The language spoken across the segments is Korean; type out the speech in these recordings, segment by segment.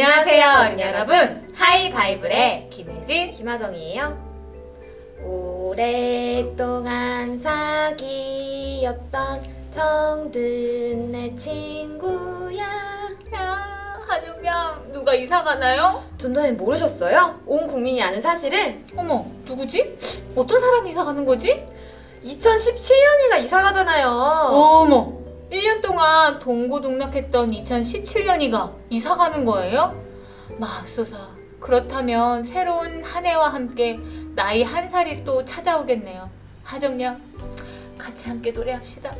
안녕하세요, 여러분. 하이바이블의 김혜진, 김하정이에요. 오랫동안 사귀었던 정든 내 친구야. 야, 하정양, 누가 이사 가나요? 전도사님 모르셨어요? 온 국민이 아는 사실을 어머, 누구지? 어떤 사람이 이사 가는 거지? 2017년이가 이사 가잖아요. 어머, 1년 동안 동고동락했던 2017년이가 이사 가는 거예요? 맙소사. 그렇다면 새로운 한 해와 함께 나이 한 살이 또 찾아오겠네요. 하정양, 같이 함께 노래합시다.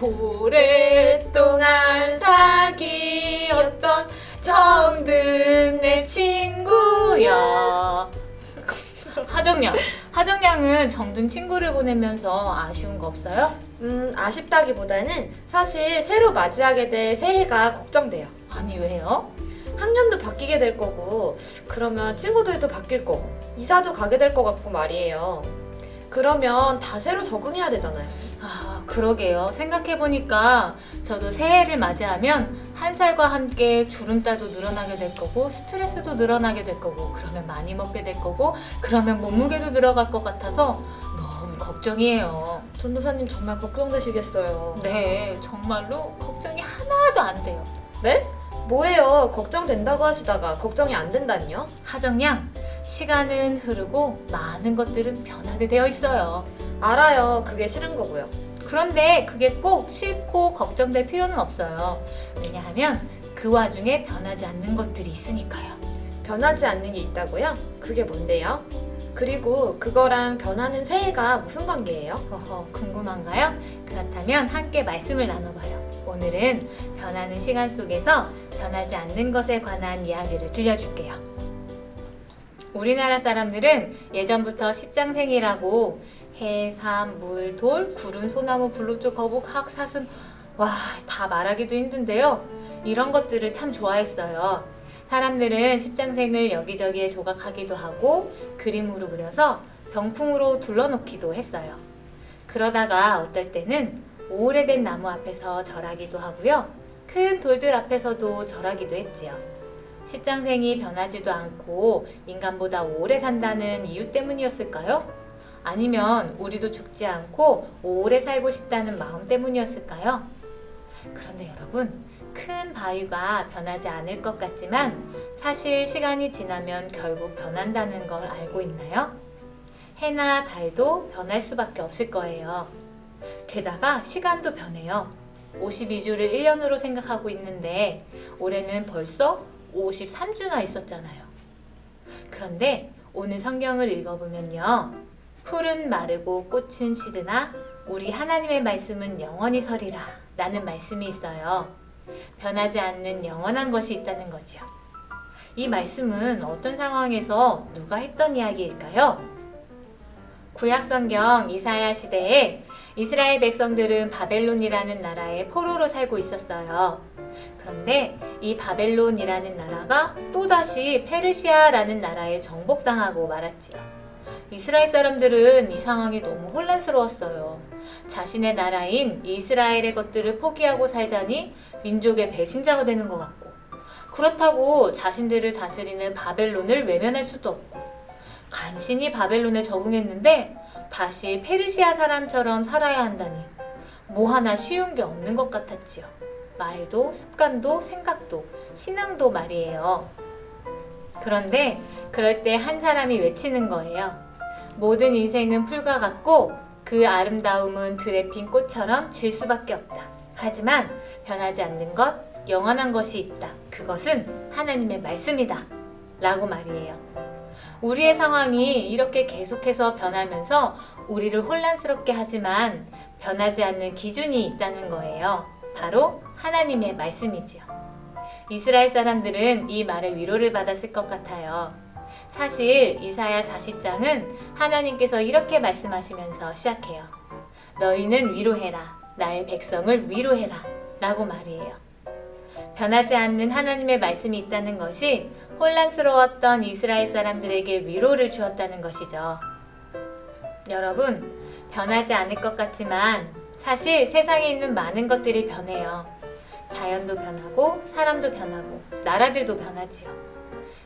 오랫동안 사귀었던 정든 내 친구야. 하정양은 정든 친구를 보내면서 아쉬운 거 없어요? 아쉽다기보다는 사실 새로 맞이하게 될 새해가 걱정돼요. 아니, 왜요? 학년도 바뀌게 될 거고, 그러면 친구들도 바뀔 거고, 이사도 가게 될 것 같고 말이에요. 그러면 다 새로 적응해야 되잖아요. 아, 그러게요. 생각해보니까 저도 새해를 맞이하면 한 살과 함께 주름살도 늘어나게 될 거고, 스트레스도 늘어나게 될 거고, 그러면 많이 먹게 될 거고, 그러면 몸무게도 늘어갈 것 같아서 너무 걱정이에요. 전도사님 정말 걱정되시겠어요. 네, 정말로 걱정이 하나도 안 돼요. 네? 뭐예요? 걱정된다고 하시다가 걱정이 안 된다니요? 하정양, 시간은 흐르고 많은 것들은 변하게 되어 있어요. 알아요. 그게 싫은 거고요. 그런데 그게 꼭 싫고 걱정될 필요는 없어요. 왜냐하면 그 와중에 변하지 않는 것들이 있으니까요. 변하지 않는 게 있다고요? 그게 뭔데요? 그리고 그거랑 변하는 새해가 무슨 관계예요? 허허, 궁금한가요? 그렇다면 함께 말씀을 나눠봐요. 오늘은 변하는 시간 속에서 변하지 않는 것에 관한 이야기를 들려줄게요. 우리나라 사람들은 예전부터 십장생이라고 해, 산, 물, 돌, 구름, 소나무, 불로초, 거북, 학, 사슴, 와, 다 말하기도 힘든데요. 이런 것들을 참 좋아했어요. 사람들은 십장생을 여기저기에 조각하기도 하고 그림으로 그려서 병풍으로 둘러놓기도 했어요. 그러다가 어떨 때는 오래된 나무 앞에서 절하기도 하고요. 큰 돌들 앞에서도 절하기도 했지요. 십장생이 변하지도 않고 인간보다 오래 산다는 이유 때문이었을까요? 아니면 우리도 죽지 않고 오래 살고 싶다는 마음 때문이었을까요? 그런데 여러분, 큰 바위가 변하지 않을 것 같지만 사실 시간이 지나면 결국 변한다는 걸 알고 있나요? 해나 달도 변할 수밖에 없을 거예요. 게다가 시간도 변해요. 52주를 1년으로 생각하고 있는데 올해는 벌써 53주나 있었잖아요. 그런데 오늘 성경을 읽어보면요. 풀은 마르고 꽃은 시드나 우리 하나님의 말씀은 영원히 서리라 라는 말씀이 있어요. 변하지 않는 영원한 것이 있다는 거죠. 이 말씀은 어떤 상황에서 누가 했던 이야기일까요? 구약성경 이사야 시대에 이스라엘 백성들은 바벨론이라는 나라에 포로로 살고 있었어요. 그런데 이 바벨론이라는 나라가 또다시 페르시아라는 나라에 정복당하고 말았지요. 이스라엘 사람들은 이 상황이 너무 혼란스러웠어요. 자신의 나라인 이스라엘의 것들을 포기하고 살자니 민족의 배신자가 되는 것 같고, 그렇다고 자신들을 다스리는 바벨론을 외면할 수도 없고, 간신히 바벨론에 적응했는데 다시 페르시아 사람처럼 살아야 한다니 뭐 하나 쉬운 게 없는 것 같았지요. 말도, 습관도, 생각도, 신앙도 말이에요. 그런데 그럴 때 한 사람이 외치는 거예요. 모든 인생은 풀과 같고 그 아름다움은 들에 핀 꽃처럼 질 수밖에 없다. 하지만 변하지 않는 것, 영원한 것이 있다. 그것은 하나님의 말씀이다. 라고 말이에요. 우리의 상황이 이렇게 계속해서 변하면서 우리를 혼란스럽게 하지만 변하지 않는 기준이 있다는 거예요. 바로 하나님의 말씀이지요. 이스라엘 사람들은 이 말에 위로를 받았을 것 같아요. 사실 이사야 40장은 하나님께서 이렇게 말씀하시면서 시작해요. 너희는 위로해라. 나의 백성을 위로해라. 라고 말이에요. 변하지 않는 하나님의 말씀이 있다는 것이 혼란스러웠던 이스라엘 사람들에게 위로를 주었다는 것이죠. 여러분, 변하지 않을 것 같지만 사실 세상에 있는 많은 것들이 변해요. 자연도 변하고 사람도 변하고 나라들도 변하지요.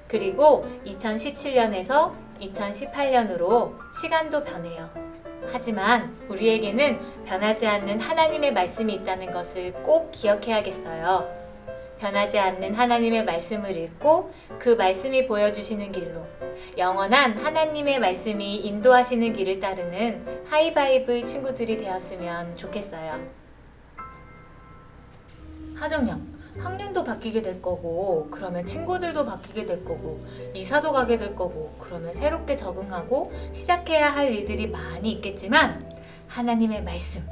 그리고 2017년에서 2018년으로 시간도 변해요. 하지만 우리에게는 변하지 않는 하나님의 말씀이 있다는 것을 꼭 기억해야겠어요. 변하지 않는 하나님의 말씀을 읽고 그 말씀이 보여주시는 길로 영원한 하나님의 말씀이 인도하시는 길을 따르는 하이바이블 친구들이 되었으면 좋겠어요. 하정양, 학년도 바뀌게 될 거고, 그러면 친구들도 바뀌게 될 거고, 이사도 가게 될 거고, 그러면 새롭게 적응하고 시작해야 할 일들이 많이 있겠지만 하나님의 말씀,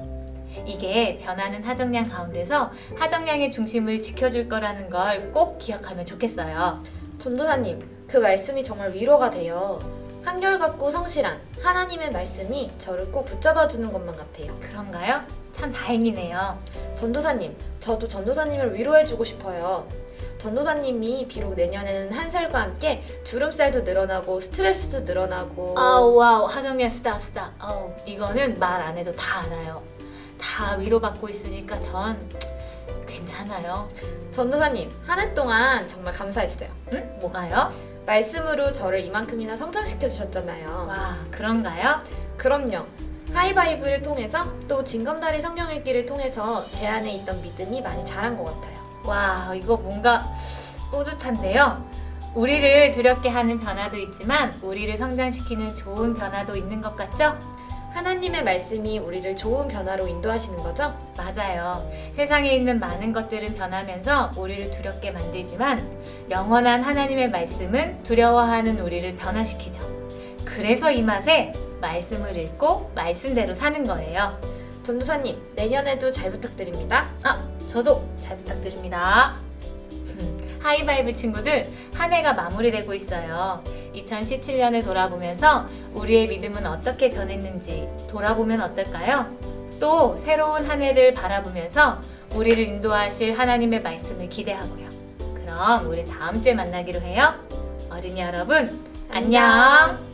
이게 변하는 하정양 가운데서 하정양의 중심을 지켜줄 거라는 걸 꼭 기억하면 좋겠어요. 전도사님, 그 말씀이 정말 위로가 돼요. 한결같고 성실한 하나님의 말씀이 저를 꼭 붙잡아주는 것만 같아요. 그런가요? 참 다행이네요. 전도사님, 저도 전도사님을 위로해주고 싶어요. 전도사님이 비록 내년에는 한 살과 함께 주름살도 늘어나고 스트레스도 늘어나고 와우, 하정양 스탑. 이거는 말 안 해도 다 알아요. 다 위로받고 있으니까 전 괜찮아요. 전도사님, 한 해 동안 정말 감사했어요. 응? 뭐가요? 말씀으로 저를 이만큼이나 성장시켜 주셨잖아요. 와, 그런가요? 그럼요. 하이바이블을 통해서 또 징검다리 성경 읽기를 통해서 제 안에 있던 믿음이 많이 자란 것 같아요. 와, 이거 뭔가 뿌듯한데요. 우리를 두렵게 하는 변화도 있지만 우리를 성장시키는 좋은 변화도 있는 것 같죠? 하나님의 말씀이 우리를 좋은 변화로 인도하시는 거죠? 맞아요. 세상에 있는 많은 것들은 변하면서 우리를 두렵게 만들지만 영원한 하나님의 말씀은 두려워하는 우리를 변화시키죠. 그래서 이 맛에 말씀을 읽고 말씀대로 사는 거예요. 전도사님, 내년에도 잘 부탁드립니다. 저도 잘 부탁드립니다. 하이바이블 친구들, 한 해가 마무리되고 있어요. 2017년을 돌아보면서 우리의 믿음은 어떻게 변했는지 돌아보면 어떨까요? 또 새로운 한 해를 바라보면서 우리를 인도하실 하나님의 말씀을 기대하고요. 그럼 우린 다음 주에 만나기로 해요. 어린이 여러분, 안녕!